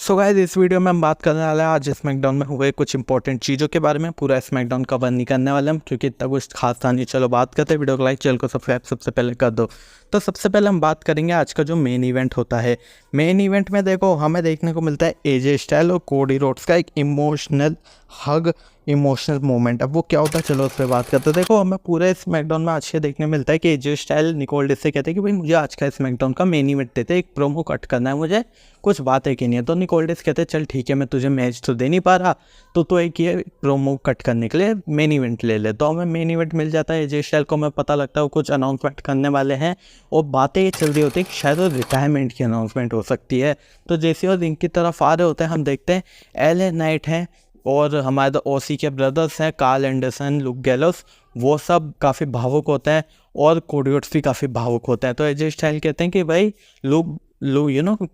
So guys इस video में हम बात करने वाले हैं आज स्मैकडाउन में हुए कुछ इंपॉर्टेंट चीज़ों के बारे में। पूरा स्मैकडाउन कवर नहीं करने वाले हम क्योंकि इतना कुछ खास था नहीं। चलो बात करते हैं। वीडियो को लाइक, चैनल को सब्सक्राइब सबसे पहले कर दो। तो सबसे पहले हम बात करेंगे आज का जो मेन इवेंट होता है। मेन इवेंट में देखो हमें देखने को मिलता है एजे स्टाइल और कोडी रोड्स का एक इमोशनल हग, इमोशनल मोमेंट। अब वो क्या होता है चलो उस पर बात करते हैं। देखो हमें पूरे स्मैकडाउन में आज ये देखने मिलता है कि एजे स्टाइल निकोल डिस से कहते हैं कि भाई मुझे आज का स्मैकडाउन का मेन इवेंट देते, एक प्रोमो कट करना है, मुझे कुछ बातें की नहीं है। तो निकोल डिस कहते हैं चल ठीक है, मैं तुझे मैच तो दे नहीं पा रहा तो एक ये प्रोमो कट करने के लिए मेन इवेंट ले ले। तो हमें मेन इवेंट मिल जाता है। एजे स्टाइल को हमें पता लगता है वो कुछ अनाउंसमेंट करने वाले हैं और बातें ये चल रही होती है कि शायद वो रिटायरमेंट की अनाउंसमेंट हो सकती है। तो जैसे वो रिंग की तरफ आ रहे होते हैं हम देखते हैं एले नाइट हैं और हमारे ओसी के ब्रदर्स हैं कार्ल एंडरसन, लुक गैलोस, वो सब काफ़ी भावुक होते हैं और कोडी रोड्स भी काफ़ी भावुक होते हैं। तो एजे स्टाइल कहते हैं कि भाई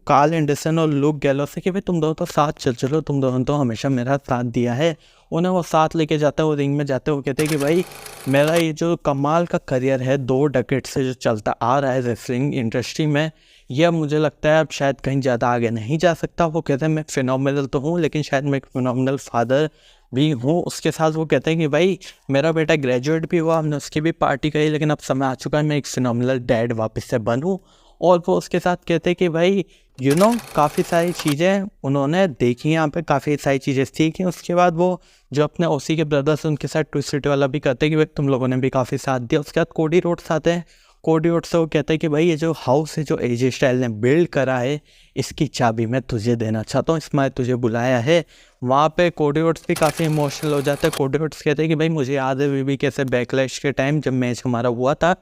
कार्ल एंडरसन और लुक गैलोस से कि भाई तुम दोनों तो साथ चलो, तुम दोनों तो हमेशा मेरा साथ दिया है। उन्हें वो साथ लेके जाता है, वो रिंग में जाते हैं। वो कहते हैं कि भाई मेरा ये जो कमाल का करियर है 2 डेकेड से जो चलता आ रहा है रेसलिंग इंडस्ट्री में, ये अब मुझे लगता है अब शायद कहीं ज़्यादा आगे नहीं जा सकता। वो कहते हैं मैं फिनोमिनल तो हूँ लेकिन शायद मैं एक फिनोमिनल फादर भी हूँ। उसके साथ वो कहते हैं कि भाई मेरा बेटा ग्रेजुएट भी हुआ, हमने उसकी भी पार्टी करी, लेकिन अब समय आ चुका है मैं एक फिनोमिनल डैड वापस से बनूँ। और वो उसके साथ कहते हैं कि भाई काफ़ी सारी चीज़ें उन्होंने देखी, यहाँ पे काफ़ी सारी चीज़ें सीखी। उसके बाद वो जो अपने ओसी के ब्रदर्स उनके साथ ट्विस्टेड वाला भी कहते हैं कि भाई तुम लोगों ने भी काफ़ी साथ दिया। उसके बाद कोडी रोड्स आते हैं। कोडी रोड्स से वो कहते हैं कि भाई ये जो हाउस है जो एजे स्टाइल ने बिल्ड करा है इसकी चाबी मैं तुझे देना चाहता हूँ, इसमें तुझे बुलाया है। वहाँ पे कोडी रोड्स भी काफ़ी इमोशनल हो जाता है। कोडी रोड्स कहते हैं कि भाई मुझे याद है भी कैसे बैकलैश के टाइम जब मैच हमारा हुआ था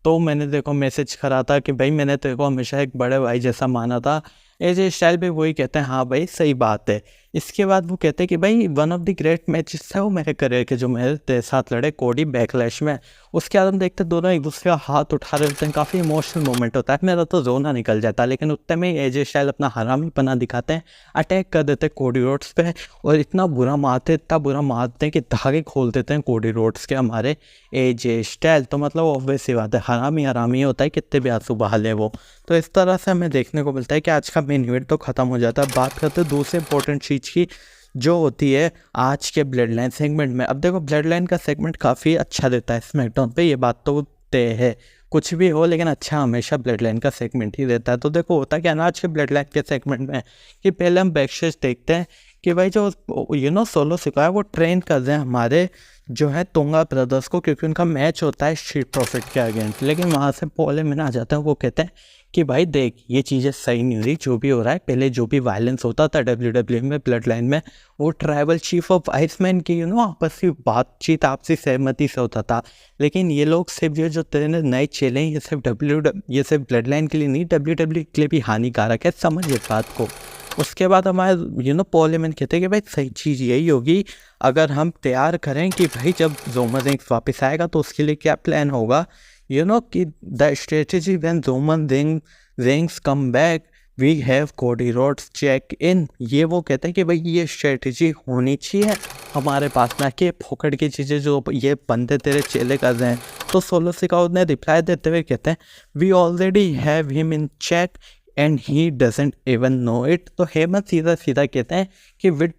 तो मैंने देखो मैसेज करा था कि भाई मैंने तेरे को हमेशा एक बड़े भाई जैसा माना था। एजे स्टाइल भी वही कहते हैं हाँ भाई सही बात है। इसके बाद वो कहते हैं कि भाई one of the great matches है वो मेरे करियर के जो मेरे तेरे साथ लड़े कोडी बैकलैश में। उसके बाद हम देखते हैं दोनों एक दूसरे का हाथ उठा रहे होते हैं, काफ़ी इमोशनल मोमेंट होता है। मेरा तो रोना निकल जाता है, लेकिन उतने में एजे स्टाइल अपना हरामीपना दिखाते हैं, अटैक कर देते हैं कोडी रोड्स पे और इतना बुरा मारते हैं कि धागे खोल देते हैं कोडी रोड्स के हमारे एजे स्टाइल। तो मतलब ऑब्वियस सी बात है हरामी होता है, कितने भी आंसू बहा ले वो। तो इस तरह से हमें देखने को मिलता है कि आज का मेन इवेंट तो ख़त्म हो जाता है। बात करते हैं दूसरे इंपॉर्टेंट चीज़ की जो होती है आज के ब्लड लाइन सेगमेंट में। अब देखो ब्लड लाइन का सेगमेंट काफ़ी अच्छा देता है स्मैकडाउन पे, ये बात तो तय है। कुछ भी हो लेकिन अच्छा हमेशा ब्लड लाइन का सेगमेंट ही देता है। तो देखो होता क्या ना आज के ब्लड लाइन के सेगमेंट में कि पहले हम बैकस्टेज देखते हैं कि भाई जो सोलो सिका है वो ट्रेन कर रहे हैं हमारे जो है तोंगा ब्रदर्स को, क्योंकि उनका मैच होता है स्ट्रीट प्रॉफिट के अगेंस्ट। लेकिन वहाँ से पॉल हेमन आ जाते हैं, वो कहते हैं कि भाई देख ये चीज़ें सही नहीं हो रही, जो भी हो रहा है पहले जो भी वायलेंस होता था WWE में ब्लड लाइन में वो ट्राइबल चीफ ऑफ आइसमैन की आपस की बातचीत आपसी सहमति से होता था। लेकिन ये लोग सिर्फ ये जो तेरे नए चेले हैं ये सिर्फ ब्लड लाइन के लिए नहीं WWE के लिए भी हानिकारक है, समझ इस बात को। उसके बाद हमारे पॉल हेमन कहते हैं कि भाई सही चीज़ यही होगी अगर हम तैयार करें कि भाई जब रोमन रेंग्स वापस आएगा तो उसके लिए क्या प्लान होगा। कि the strategy when Roman Reigns come back we have Cody Rhodes check in. ये वो कहते हैं कि भाई ये स्ट्रेटेजी होनी चाहिए हमारे पास, ना कि फोकट की चीज़ें जो ये बंदे तेरे चेले कर रहे हैं। तो सोलो सिकाउट ने रिप्लाई देते हुए कहते हैं we already have him in check and he doesn't even know it. तो हेमंत सीधा कहते हैं कि विद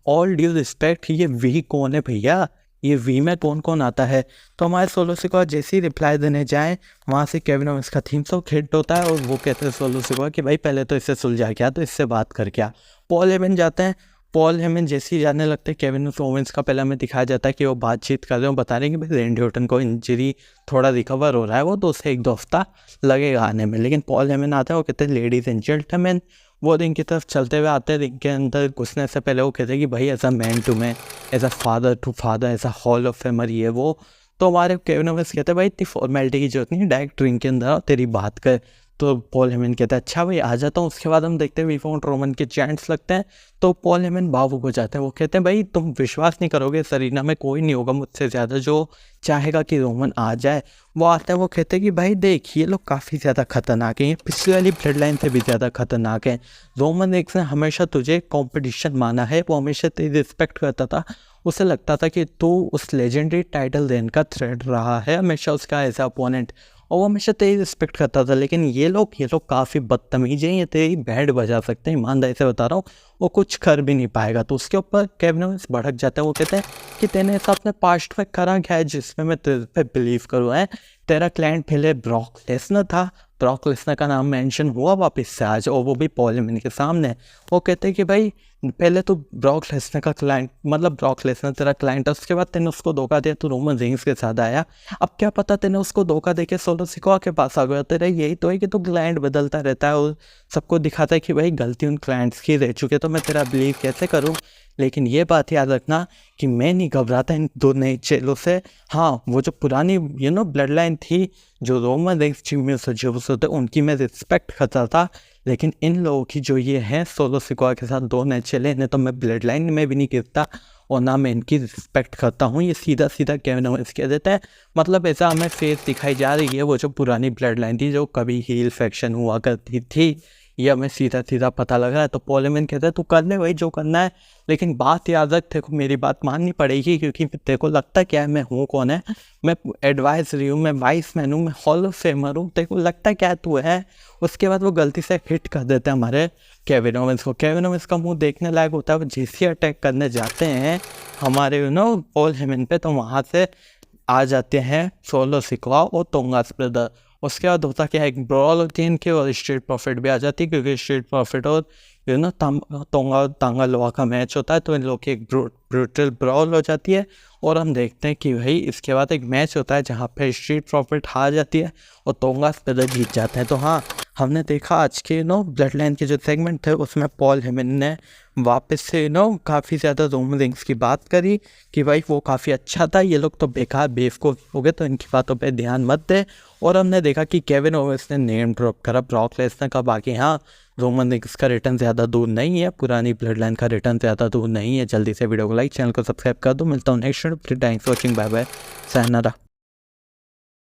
ऑल ड्यू रिस्पेक्ट ये वी कौन है भैया, ये वी में कौन कौन आता है। तो हमारे सोलो सिकाउट जैसे ही रिप्लाई देने जाएँ वहाँ से केविन ओवेंस का थीम सॉन्ग हिट होता है और वो कहते हैं सोलो सिकाउट कि भाई पहले तो इससे सुलझा क्या, तो इससे बात कर क्या। पॉल हेमन जाते हैं। पॉल हेमन जैसे ही जाने लगते हैं केविन ओवेंस का पहले हमें दिखाया जाता है कि वो बातचीत कर रहे हो, बता रहे हैं कि भाई रैंडी ऑर्टन को इंजरी थोड़ा रिकवर हो रहा है, वो 2 से 1 हफ्ता लगेगा आने में। लेकिन पॉल हेमन आता है, वो कहते हैं लेडीज़ एंड जेंटलमैन। वो रिंग की तरफ चलते हुए आते हैं। रिंग के अंदर घुसने से पहले वो कहते हैं कि भाई as a man to man, as a father to father, as a hall of famer ये वो। तो हमारे केविन ओवेंस कहते हैं भाई इतनी फॉर्मेलिटी की जरूरत नहीं, डायरेक्ट रिंग के अंदर तेरी बात कर। तो पॉल हेमन कहता है अच्छा भाई आ जाता हूँ। उसके बाद हम देखते हैं वी फॉन्ट रोमन के चैंट्स लगते हैं तो पॉल हेमन भावुक हो जाते हैं। वो कहते हैं भाई तुम विश्वास नहीं करोगे सरीना में कोई नहीं होगा मुझसे ज़्यादा जो चाहेगा कि रोमन आ जाए। वो आता है, वो कहते हैं कि भाई देख ये लोग काफ़ी ज़्यादा खतरनाक हैं, पिछली वाली ब्लड लाइन से भी ज़्यादा खतरनाक है। रोमन रेंग्स ने हमेशा तुझे कॉम्पिटिशन माना है, वो हमेशा तेरी रिस्पेक्ट करता था, उसे लगता था कि तू उस लेजेंडरी टाइटल रेन का थ्रेड रहा है हमेशा उसका एज अपोनेंट। और वो हमेशा तेरी रिस्पेक्ट करता था। लेकिन ये लोग काफ़ी बदतमीज हैं, ये तेरी बैंड बजा सकते हैं, ईमानदारी से बता रहा हूँ, वो कुछ कर भी नहीं पाएगा। तो उसके ऊपर केविन ओवेंस भड़क जाता है। वो कहते हैं कि तेने ऐसा अपने पास्ट में करा क्या है जिसमें मैं तेरे पे बिलीव करूँ। है तेरा क्लाइंट पहले ब्रॉक लेसनर था, ब्रॉक लेसनर का नाम मेंशन हुआ वापस से आज, और वो भी पॉल हेमन के सामने। वो कहते हैं कि भाई पहले तो ब्रॉक लेसनर का क्लाइंट, मतलब ब्रॉक लेसनर तेरा क्लाइंट है, उसके बाद तेने उसको धोखा दिया, तो रोमन रेंस के साथ आया। अब क्या पता तेने उसको धोखा दे के सोलो सिकोआ के पास आ गया। तेरा यही तो है कि तू क्लाइंट बदलता रहता है और सबको दिखाता है कि भाई गलती उन क्लाइंट्स की रह चुके, तो मैं तेरा बिलीव कैसे करूँ। लेकिन ये बात याद रखना कि मैं नहीं घबराता इन दो नए चेलों से। हाँ, वो जो पुरानी ब्लड लाइन थी, जो रोमन रेंस जिमी उसो थे, उनकी मैं रिस्पेक्ट करता था। लेकिन इन लोगों की जो ये है सोलो सिकोआ के साथ दो नए चेले, इन्हें तो मैं ब्लड लाइन में भी नहीं गिरता और ना मैं इनकी रिस्पेक्ट करता हूँ। ये सीधा सीधा केविन ओवेंस कह देता है। मतलब ऐसा हमें फेस दिखाई जा रही है, वो जो पुरानी ब्लड लाइन थी जो कभी हील फैक्शन हुआ करती थी, ये हमें सीधा सीधा पता लग रहा है। तो पॉल हेमन कहता है तू कर ले भाई जो करना है, लेकिन बात याद रख, तेरे को मेरी बात माननी पड़ेगी, क्योंकि तेरे को लगता क्या है मैं हूँ कौन है, मैं एडवाइजरी हूँ, मैं वाइस मैन हूँ, मैं हॉल ऑफ फेमर हूँ, तेरे को लगता क्या तू है। उसके बाद वो गलती से हिट कर देते हैं हमारे केविन ओवेंस को। केविन ओवेंस का मुंह देखने लायक होता है। वो जैसे अटैक करने जाते हैं हमारे पॉल हेमन पे, तो वहाँ से आ जाते हैं सोलो सिकोआ और तोंगास ब्रदर। उसके बाद होता क्या है, एक ब्रॉल होती है इनकी, और स्ट्रीट प्रॉफिट भी आ जाती है, क्योंकि स्ट्रीट प्रॉफिट और तोंगा तांगा लोहा का मैच होता है, तो इन लोग की एक ब्रूटल ब्रॉल हो जाती है। और हम देखते हैं कि भाई इसके बाद एक मैच होता है जहाँ पे स्ट्रीट प्रॉफिट हार जाती है और तोंगास ब्रदर जीत जाते हैं। तो हाँ, हमने देखा आज के ब्लड लाइन के जो सेगमेंट थे उसमें पॉल हेमन ने वापस से काफ़ी ज़्यादा रोमन रेंस की बात करी कि भाई वो काफ़ी अच्छा था, ये लोग तो बेकार बेवकूफ़ हो गए, तो इनकी बातों पे ध्यान मत दे। और हमने देखा कि केविन ओवेंस ने नेम ड्रॉप करा ब्रॉक लेसनर का। बाकी हाँ, रोमन रेंस का रिटर्न ज़्यादा दूर नहीं है, पुरानी ब्लड लाइन का रिटर्न ज़्यादा दूर नहीं है। जल्दी से वीडियो को लाइक, चैनल को सब्सक्राइब कर दो। मिलता हूँ next video. Thanks for watching, bye bye, sayonara।